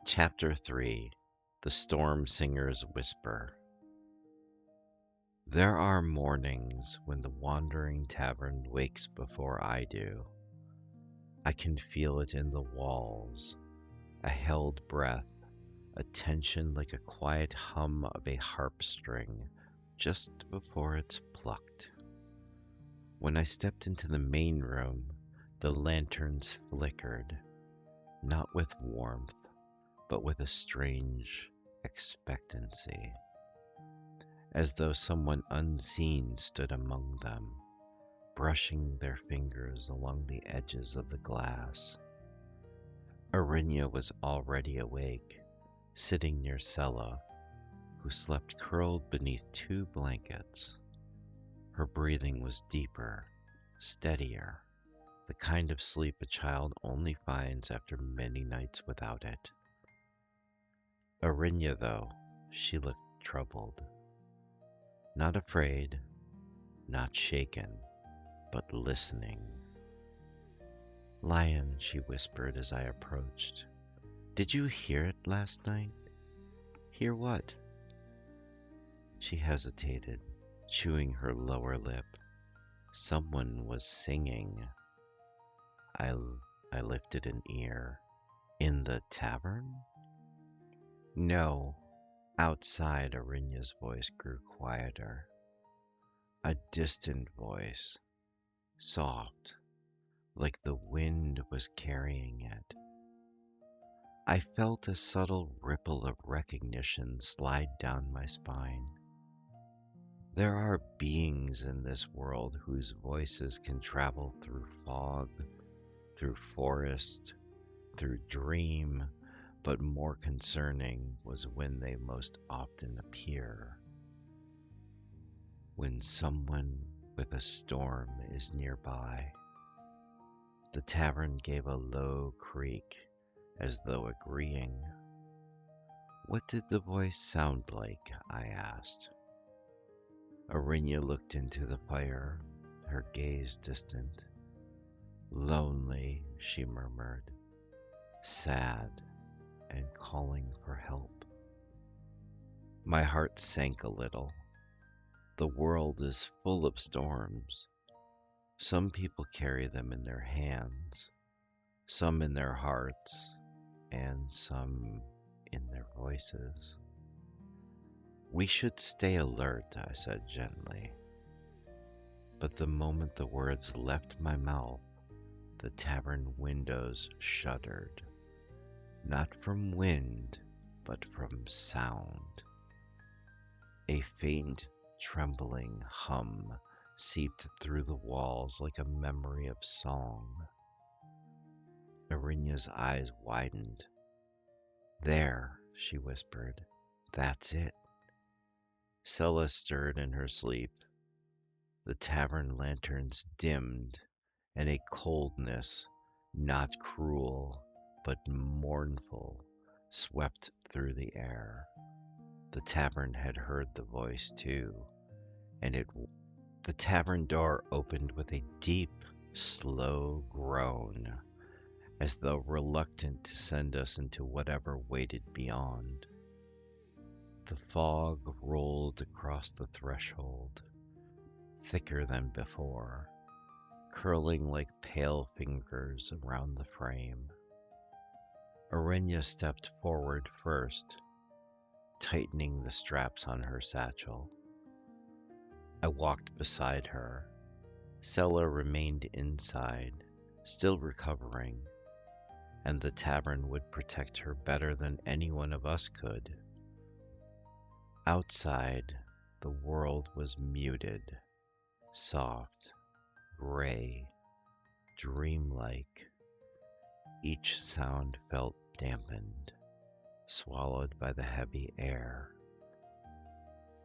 Chapter 3. The Storm Singer's Whisper. There are mornings when the Wandering Tavern wakes before I do. I can feel it in the walls, a held breath, a tension like a quiet hum of a harp string just before it's plucked. When I stepped into the main room, the lanterns flickered, not with warmth, but with a strange expectancy, as though someone unseen stood among them, brushing their fingers along the edges of the glass. Arinya was already awake, sitting near Sella, who slept curled beneath two blankets. Her breathing was deeper, steadier, the kind of sleep a child only finds after many nights without it. Arinya, though, she looked troubled. Not afraid, not shaken, but listening. "Lion," she whispered as I approached, "did you hear it last night?" "Hear what?" She hesitated, chewing her lower lip. Someone was singing. I, I lifted an ear. "In the tavern?" "No." Outside, Arinya's voice grew quieter. A distant voice, soft, like the wind was carrying it. I felt a subtle ripple of recognition slide down my spine. There are beings in this world whose voices can travel through fog, through forest, through dream, but more concerning was when they most often appear. When someone with a storm is nearby. The tavern gave a low creak, as though agreeing. "What did the voice sound like?" I asked. Arinya looked into the fire, her gaze distant. "Lonely," she murmured, "sad, and calling for help." My heart sank a little. The world is full of storms. Some people carry them in their hands, some in their hearts, and some in their voices. "We should stay alert," I said gently. But the moment the words left my mouth, the tavern windows shuddered, not from wind, but from sound. A faint, trembling hum seeped through the walls like a memory of song. Arinya's eyes widened. "There," she whispered, "that's it." Sella stirred in her sleep. The tavern lanterns dimmed, and a coldness, not cruel, but mournful, swept through the air. The tavern had heard the voice too, and the tavern door opened with a deep, slow groan, as though reluctant to send us into whatever waited beyond. The fog rolled across the threshold, thicker than before, curling like pale fingers around the frame. Arinya stepped forward first, tightening the straps on her satchel. I walked beside her. Sella remained inside, still recovering, and the tavern would protect her better than any one of us could. Outside, the world was muted, soft, gray, dreamlike. Each sound felt dampened, swallowed by the heavy air.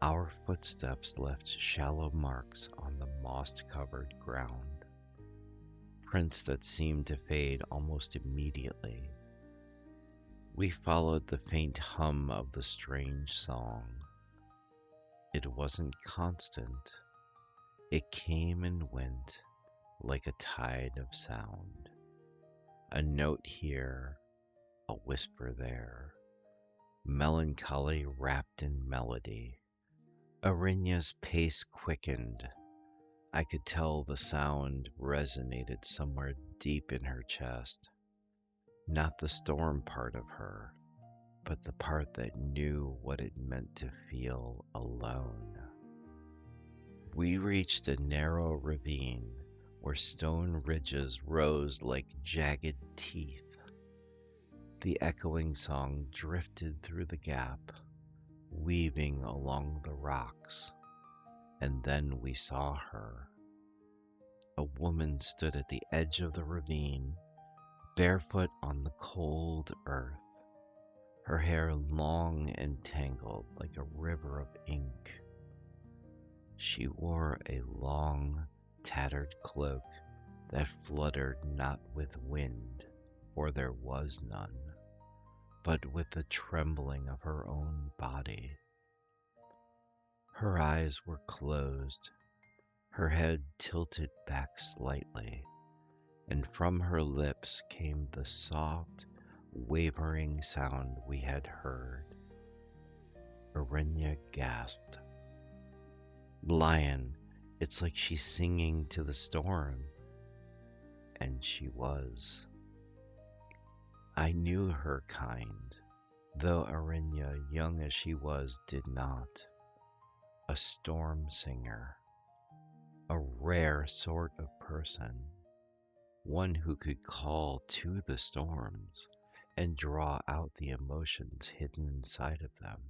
Our footsteps left shallow marks on the moss-covered ground, prints that seemed to fade almost immediately. We followed the faint hum of the strange song. It wasn't constant. It came and went like a tide of sound. A note here, a whisper there, melancholy wrapped in melody. Arinya's pace quickened. I could tell the sound resonated somewhere deep in her chest. Not the storm part of her, but the part that knew what it meant to feel alone. We reached a narrow ravine where stone ridges rose like jagged teeth. The echoing song drifted through the gap, weaving along the rocks, and then we saw her. A woman stood at the edge of the ravine, barefoot on the cold earth, her hair long and tangled like a river of ink. She wore a long, tattered cloak that fluttered not with wind, for there was none, but with the trembling of her own body. Her eyes were closed, her head tilted back slightly, and from her lips came the soft, wavering sound we had heard. Arinya gasped. "Lion, it's like she's singing to the storm." And she was. I knew her kind, though Arinya, young as she was, did not. A storm singer. A rare sort of person. One who could call to the storms and draw out the emotions hidden inside of them.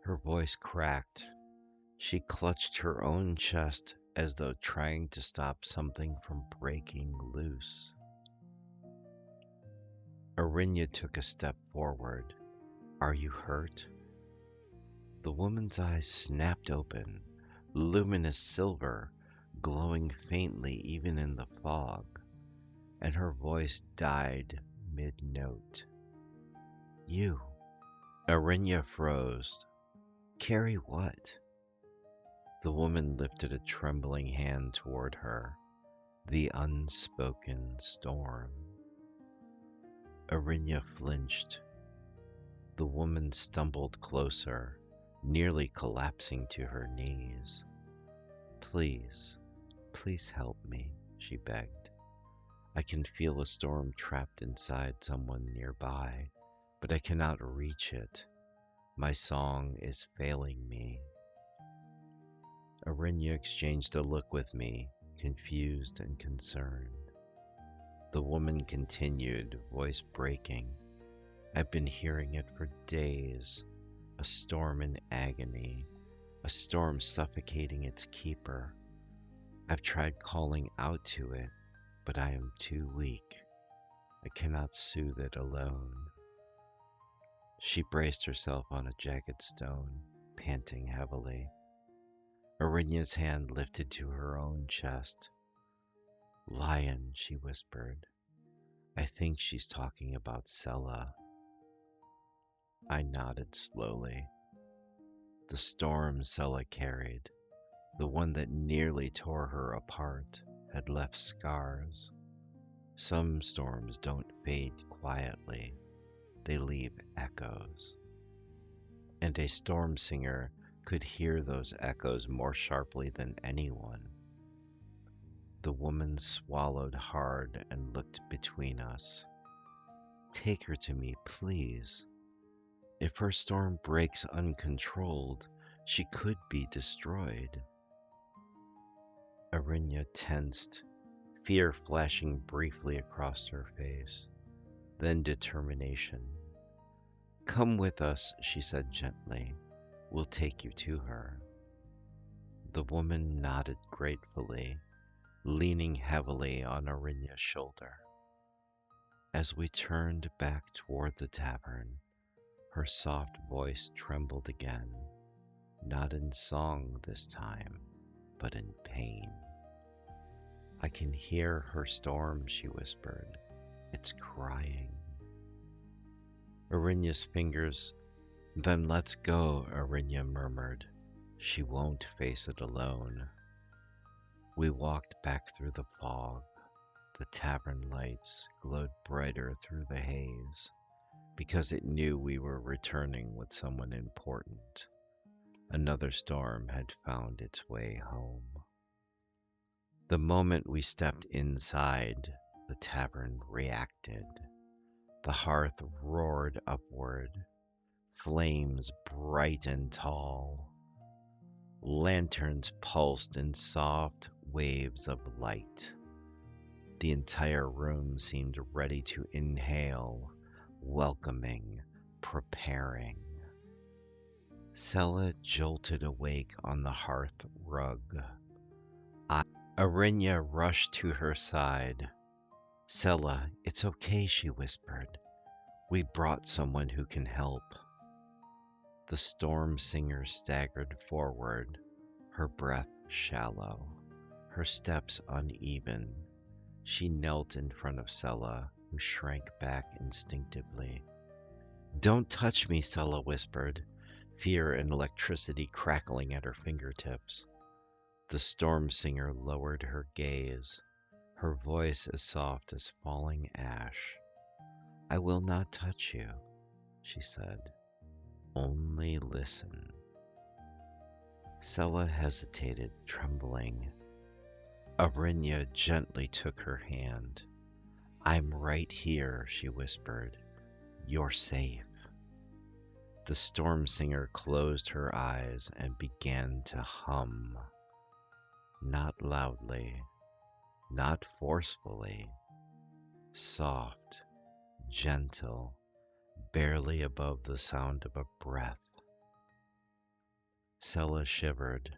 Her voice cracked. She clutched her own chest as though trying to stop something from breaking loose. Arinya took a step forward. "Are you hurt?" The woman's eyes snapped open, luminous silver, glowing faintly even in the fog, and her voice died mid-note. "You." Arinya froze. "Carry what?" The woman lifted a trembling hand toward her. The unspoken storm. Arinya flinched. The woman stumbled closer, nearly collapsing to her knees. "Please, please help me," she begged. "I can feel a storm trapped inside someone nearby, but I cannot reach it. My song is failing me." Arinya exchanged a look with me, confused and concerned. The woman continued, voice breaking. "I've been hearing it for days. A storm in agony. A storm suffocating its keeper. I've tried calling out to it, but I am too weak. I cannot soothe it alone." She braced herself on a jagged stone, panting heavily. Arinya's hand lifted to her own chest. "Lion," she whispered. "I think she's talking about Sella." I nodded slowly. The storm Sella carried, the one that nearly tore her apart, had left scars. Some storms don't fade quietly, they leave echoes. And a storm singer could hear those echoes more sharply than anyone. The woman swallowed hard and looked between us. "Take her to me, please. If her storm breaks uncontrolled, she could be destroyed." Arinya tensed, fear flashing briefly across her face, then determination. "Come with us," she said gently. "We'll take you to her." The woman nodded gratefully, leaning heavily on Arinya's shoulder. As we turned back toward the tavern, her soft voice trembled again, not in song this time, but in pain. "I can hear her storm," she whispered. "It's crying." Arinya's fingers. "Then let's go," Arinya murmured. "She won't face it alone." We walked back through the fog. The tavern lights glowed brighter through the haze because it knew we were returning with someone important. Another storm had found its way home. The moment we stepped inside, the tavern reacted. The hearth roared upward, flames bright and tall. Lanterns pulsed in soft waves of light. The entire room seemed ready to inhale, welcoming, preparing. Sella jolted awake on the hearth rug. Arinya rushed to her side. Sella, it's okay, she whispered. We brought someone who can help. The storm singer staggered forward, her breath shallow, her steps uneven. She knelt in front of Sella, who shrank back instinctively. Don't touch me, Sella whispered, fear and electricity crackling at her fingertips. The storm singer lowered her gaze, her voice as soft as falling ash. I will not touch you, she said. Only listen. Sella hesitated, trembling. Arinya gently took her hand. I'm right here, she whispered. You're safe. The storm singer closed her eyes and began to hum. Not loudly, not forcefully. Soft, gentle, barely above the sound of a breath. Sella shivered,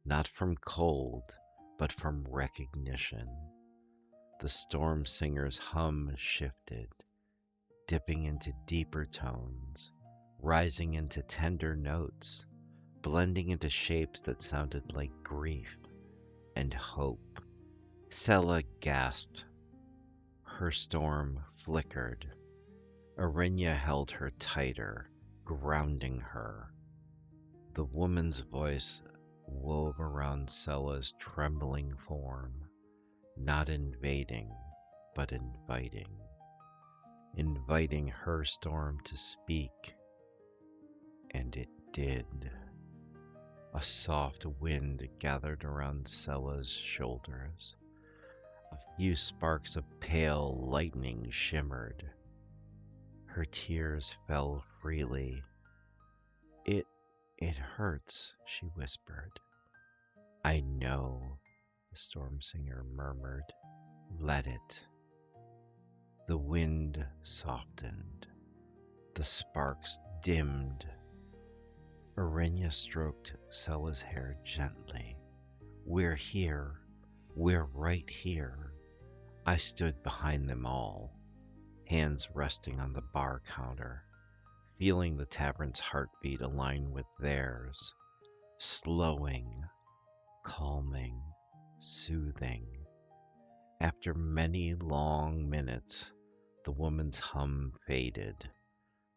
not from cold, but from recognition. The storm singer's hum shifted, dipping into deeper tones, rising into tender notes, blending into shapes that sounded like grief and hope. Sella gasped. Her storm flickered. Arinya held her tighter, grounding her. The woman's voice wove around Sella's trembling form, not invading, but inviting. Inviting her storm to speak. And it did. A soft wind gathered around Sella's shoulders. A few sparks of pale lightning shimmered. Her tears fell freely. It hurts, she whispered. I know, the storm singer murmured. Let it. The wind softened. The sparks dimmed. Arinya stroked Sella's hair gently. We're here. We're right here. I stood behind them all, hands resting on the bar counter, feeling the tavern's heartbeat align with theirs, slowing, calming, soothing. After many long minutes, the woman's hum faded.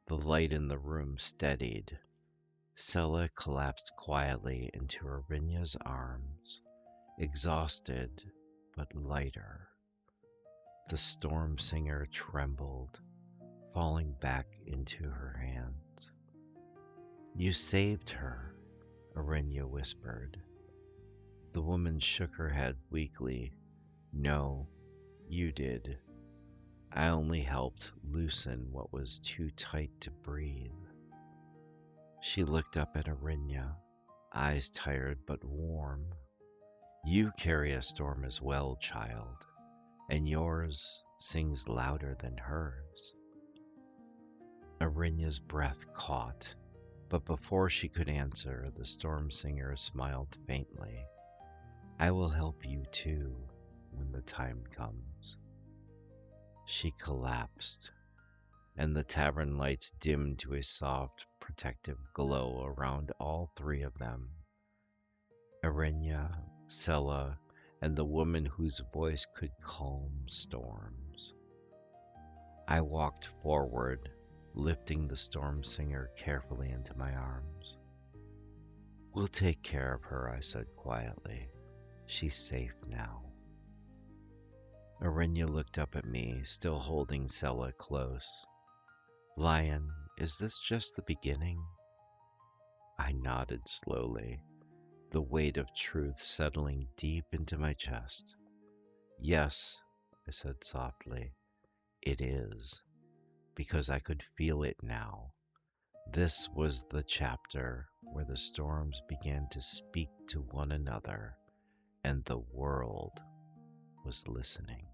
The light in the room steadied. Sella collapsed quietly into Arinya's arms, exhausted but lighter. The storm singer trembled, falling back into her hands. You saved her, Arinya whispered. The woman shook her head weakly. No, you did. I only helped loosen what was too tight to breathe. She looked up at Arinya, eyes tired but warm. You carry a storm as well, child, and yours sings louder than hers. Arinya's breath caught, but before she could answer, the storm singer smiled faintly. I will help you too when the time comes. She collapsed, and the tavern lights dimmed to a soft, protective glow around all three of them. Arinya, Sella, and the woman whose voice could calm storms. I walked forward, lifting the storm singer carefully into my arms. We'll take care of her, I said quietly. She's safe now. Arinya looked up at me, still holding Sella close. Lion, is this just the beginning? I nodded slowly, the weight of truth settling deep into my chest. Yes, I said softly, it is, because I could feel it now. This was the chapter where the storms began to speak to one another, and the world was listening.